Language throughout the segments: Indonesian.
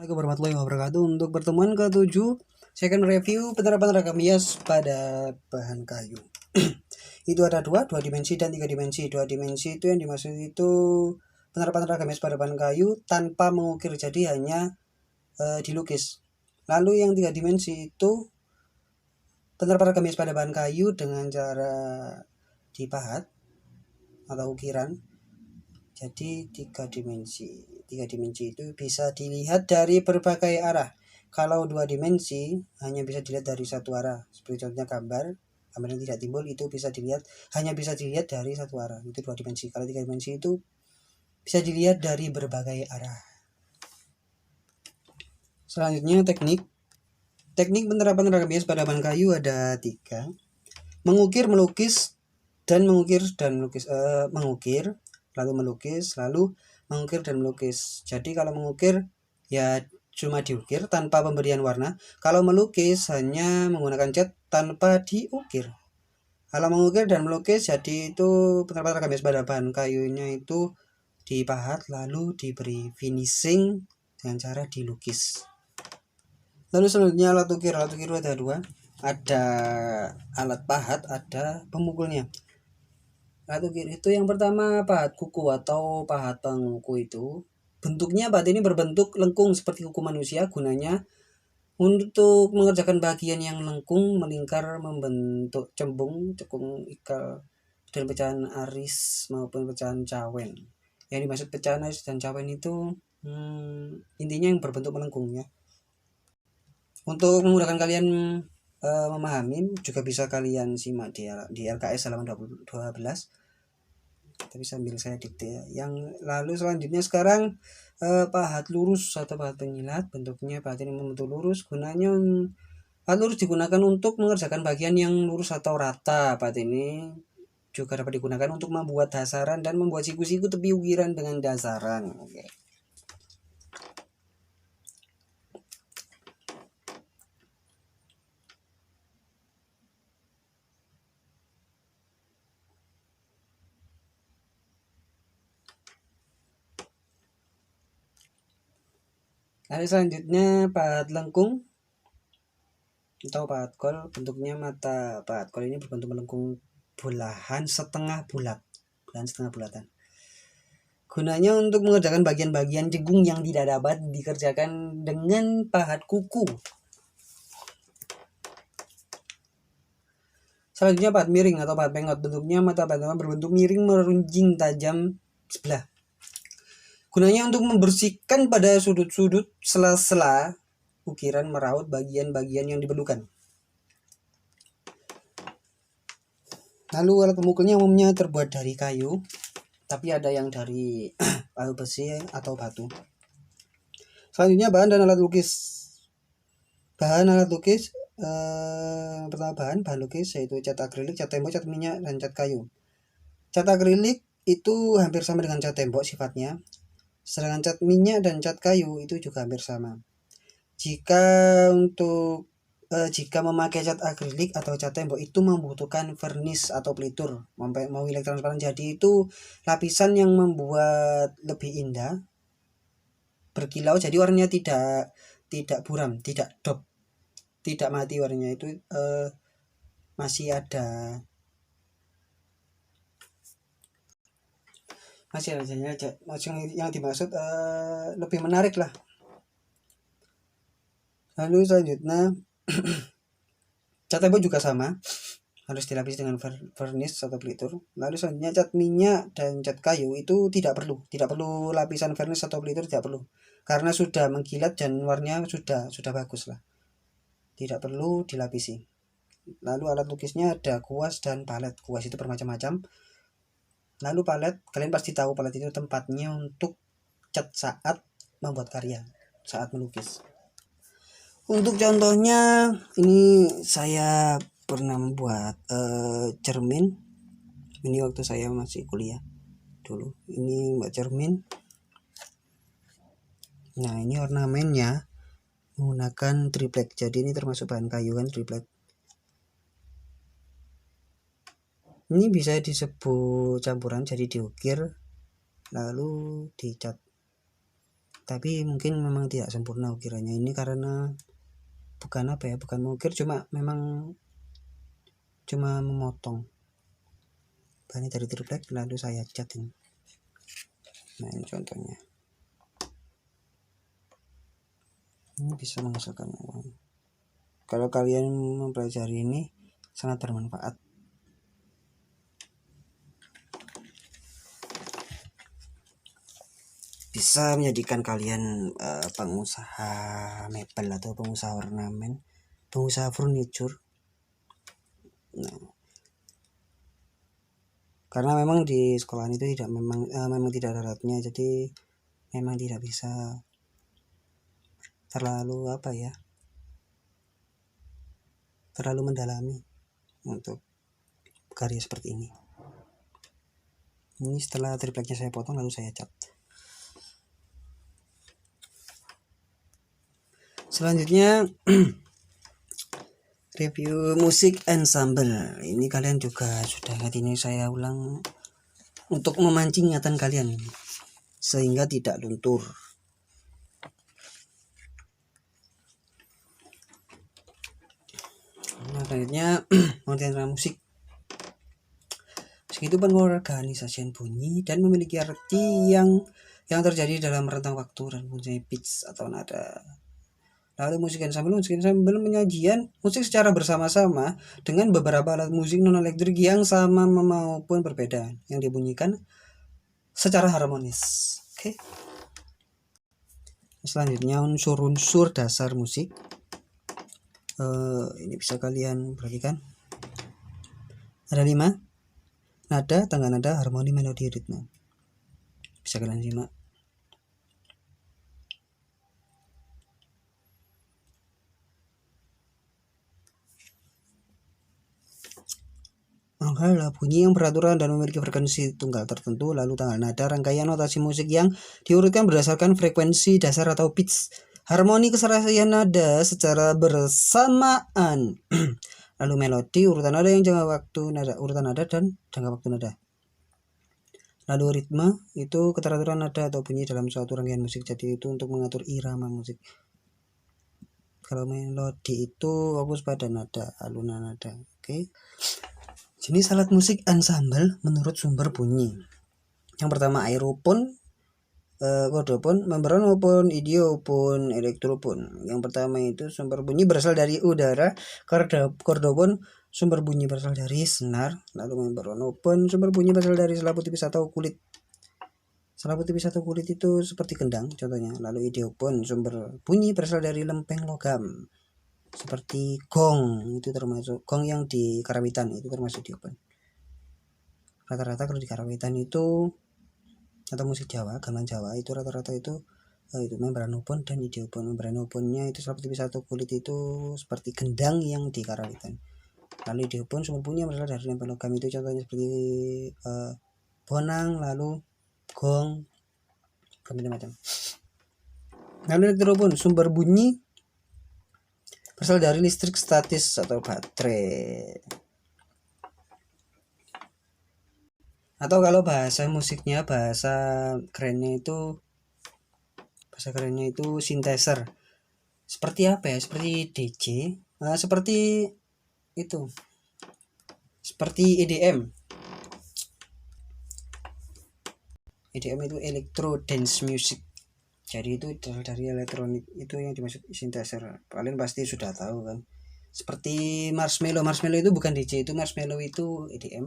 Assalamualaikum warahmatullahi wabarakatuh. Untuk pertemuan ke-7, saya akan review penerapan ragam hias pada bahan kayu. Itu ada dua dimensi dan 3 dimensi. 2 dimensi itu yang dimaksud itu penerapan ragam hias pada bahan kayu tanpa mengukir, jadi hanya dilukis. Lalu yang 3 dimensi itu penerapan ragam hias pada bahan kayu dengan cara dipahat atau ukiran. Jadi 3 dimensi. 3 dimensi itu bisa dilihat dari berbagai arah. Kalau 2 dimensi hanya bisa dilihat dari satu arah. Seperti contohnya gambar yang tidak timbul itu hanya bisa dilihat dari satu arah. Itu 2 dimensi. Kalau 3 dimensi itu bisa dilihat dari berbagai arah. Selanjutnya teknik penerapan ragam hias pada bahan kayu ada 3. Mengukir, melukis, dan melukis. Mengukir, lalu melukis, lalu mengukir dan melukis. Jadi kalau mengukir ya cuma diukir tanpa pemberian warna. Kalau melukis hanya menggunakan cat tanpa diukir. Kalau mengukir dan melukis jadi itu penerapan ragam hias pada bahan kayunya itu dipahat lalu diberi finishing dengan cara dilukis. Lalu selanjutnya alat ukir. Alat ukir ada 2. Ada alat pahat, ada pemukulnya. Alat ukir itu yang pertama pahat kuku atau pahat pangku itu. Bentuknya pahat ini berbentuk lengkung seperti kuku manusia, gunanya untuk mengerjakan bagian yang lengkung melingkar membentuk cembung, cekung, ikal, dan pecahan aris maupun pecahan cawen. Yang dimaksud pecahan aris dan cawen itu intinya yang berbentuk melengkung ya. Untuk memudahkan kalian memahami, juga bisa kalian simak di LKS halaman 12. Tapi sambil saya dikte ya. Yang lalu selanjutnya sekarang pahat lurus atau pahat penyilat. Bentuknya pahat ini membentuk lurus. Gunanya pahat lurus digunakan untuk mengerjakan bagian yang lurus atau rata. Pahat ini juga dapat digunakan untuk membuat dasaran dan membuat siku-siku tepi ukiran dengan dasaran. Oke. Lalu selanjutnya pahat lengkung atau pahat kol. Bentuknya mata pahat kol ini berbentuk melengkung belahan setengah bulatan. Gunanya untuk mengerjakan bagian-bagian jenggung yang tidak dapat dikerjakan dengan pahat kuku. Selanjutnya pahat miring atau pahat pengot. Bentuknya mata pahat berbentuk miring merunjing tajam sebelah. Gunanya untuk membersihkan pada sudut-sudut sela-sela ukiran meraut bagian-bagian yang diperlukan. Lalu alat pemukulnya umumnya terbuat dari kayu, tapi ada yang dari kayu besi atau batu. Selanjutnya bahan dan alat lukis. Bahan alat lukis pertama bahan lukis yaitu cat akrilik, cat tembok, cat minyak, dan cat kayu. Cat akrilik itu hampir sama dengan cat tembok sifatnya. Sedangkan cat minyak dan cat kayu itu juga hampir sama. Jika memakai cat akrilik atau cat tembok itu membutuhkan vernis atau pelitur, mau transparan. Jadi itu lapisan yang membuat lebih indah, berkilau. Jadi warnanya tidak buram, tidak dop, tidak mati warnanya itu masih ada yang dimaksud lebih menarik lah. Lalu selanjutnya cat tembok juga sama, harus dilapisi dengan vernis atau pelitur. Lalu selanjutnya cat minyak dan cat kayu itu tidak perlu lapisan vernis atau pelitur, tidak perlu, karena sudah mengkilat dan warnanya sudah bagus lah, tidak perlu dilapisi. Lalu alat lukisnya ada kuas dan palet. Kuas itu bermacam-macam. Lalu palet, kalian pasti tahu palet itu tempatnya untuk cat saat membuat karya, saat melukis. Untuk contohnya ini saya pernah membuat cermin. Ini waktu saya masih kuliah dulu. Ini buat cermin. Nah, ini ornamennya menggunakan triplek. Jadi ini termasuk bahan kayu kan, triplek. Ini bisa disebut campuran, jadi diukir lalu dicat. tapi mungkin memang tidak sempurna ukirannya ini karena bukan mengukir, memang cuma memotong bahannya dari triplek lalu saya cat ini. Nah ini contohnya, ini bisa menghasilkan uang. Kalau kalian mempelajari ini sangat bermanfaat. Bisa menjadikan kalian pengusaha mebel atau pengusaha ornamen, pengusaha furniture. Nah, karena memang di sekolahan itu memang tidak ada alatnya, jadi memang tidak bisa terlalu terlalu mendalami untuk karya seperti ini. Ini setelah tripleknya saya potong lalu saya cat. Selanjutnya review musik ensemble. Ini kalian juga sudah lihat, ini saya ulang untuk memancing ingatan kalian sehingga tidak luntur. Nah, selanjutnya pengertian musik. Musik itu pengorganisasian bunyi dan memiliki arti yang terjadi dalam rentang waktu dan mempunyai pitch atau nada. Lalu musik ensemble penyajian musik secara bersama-sama dengan beberapa alat musik non-elektrik yang sama maupun berbeda yang dibunyikan secara harmonis. Oke. Selanjutnya unsur-unsur dasar musik. Ini bisa kalian perhatikan. Ada 5: nada, tangga nada, harmoni, melodi, ritme. Bisa kalian simak. Angka adalah bunyi yang beraturan dan memiliki frekuensi tunggal tertentu. Lalu tanggal nada, rangkaian notasi musik yang diurutkan berdasarkan frekuensi dasar atau pitch. Harmoni, keserasian nada secara bersamaan. Lalu melodi, urutan nada yang jangka waktu nada, urutan nada dan jangka waktu nada. Lalu ritme, itu keteraturan nada atau bunyi dalam suatu rangkaian musik. Jadi itu untuk mengatur irama musik. Kalau melodi itu fokus pada nada, alunan nada. Oke. Jenis alat musik ensemble menurut sumber bunyi. Yang pertama aerophone, chordopon, membranophone, idiophone, elektrophone. Yang pertama itu sumber bunyi berasal dari udara, chordopon sumber bunyi berasal dari senar, lalu membranophone sumber bunyi berasal dari selaput tipis atau kulit. Selaput tipis atau kulit itu seperti kendang contohnya. Lalu idiophone sumber bunyi berasal dari lempeng logam. Seperti gong, itu termasuk gong yang di karawitan, itu termasuk idiophone. Rata-rata kalau di karawitan itu atau musik Jawa, gamelan Jawa itu rata-rata itu membranophone dan idiophone. Membranophone-nya itu selaput tipis atau kulit itu seperti gendang yang di karawitan. Lalu idiophone sumber bunyi berasal dari lempeng logam, itu contohnya seperti bonang, lalu gong, macam-macam. Lalu elektrophone sumber bunyi berasal dari listrik statis atau baterai. Atau kalau bahasa musiknya, bahasa kerennya itu synthesizer. Seperti apa ya? Seperti DJ, seperti itu. Seperti EDM. EDM itu electro dance music. Jadi itu dari elektronik, itu yang dimaksud synthesizer. Kalian pasti sudah tahu kan. Seperti Marshmello itu bukan DJ, itu Marshmello itu EDM.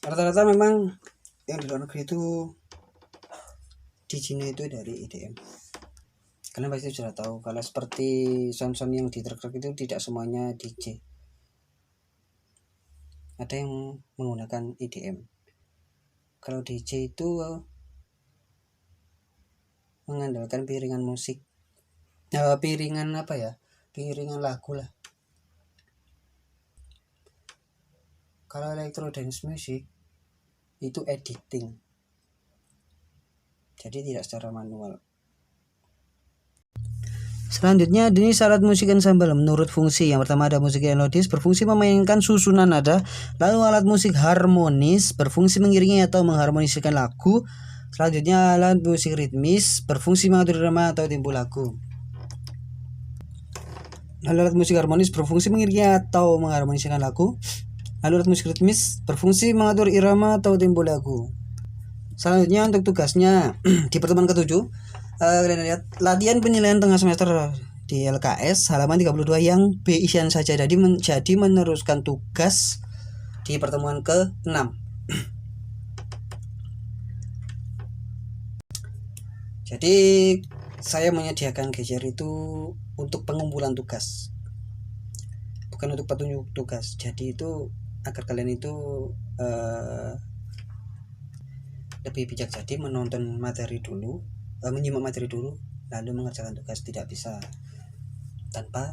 Rata-rata memang yang di luar negeri itu DJ-nya itu dari EDM. Kalian pasti sudah tahu kalau seperti sound-sound yang di truk-truk itu tidak semuanya DJ. Ada yang menggunakan EDM. Kalau DJ itu mengandalkan piringan musik, piringan lagu lah. Kalau electro dance music itu editing, jadi tidak secara manual. Selanjutnya jenis alat musik ensemble menurut fungsi. Yang pertama ada musik melodis, berfungsi memainkan susunan nada. Lalu alat musik harmonis, berfungsi mengiringi atau mengharmoniskan lagu. Selanjutnya, alat musik ritmis berfungsi mengatur irama atau tempo lagu. Alat musik harmonis berfungsi mengiringi atau mengharmoniskan lagu. Alat musik ritmis berfungsi mengatur irama atau tempo lagu. Selanjutnya untuk tugasnya di pertemuan ke-7, kalian lihat latihan penilaian tengah semester di LKS halaman 32 yang B isian saja. Jadi meneruskan tugas di pertemuan ke-6. Jadi saya menyediakan geser itu untuk pengumpulan tugas, bukan untuk petunjuk tugas. Jadi itu agar kalian itu lebih bijak, jadi menonton materi dulu, menyimak materi dulu, lalu mengerjakan tugas. Tidak bisa tanpa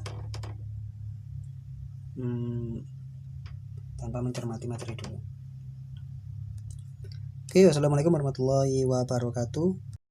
mencermati materi dulu. Oke, wassalamualaikum warahmatullahi wabarakatuh.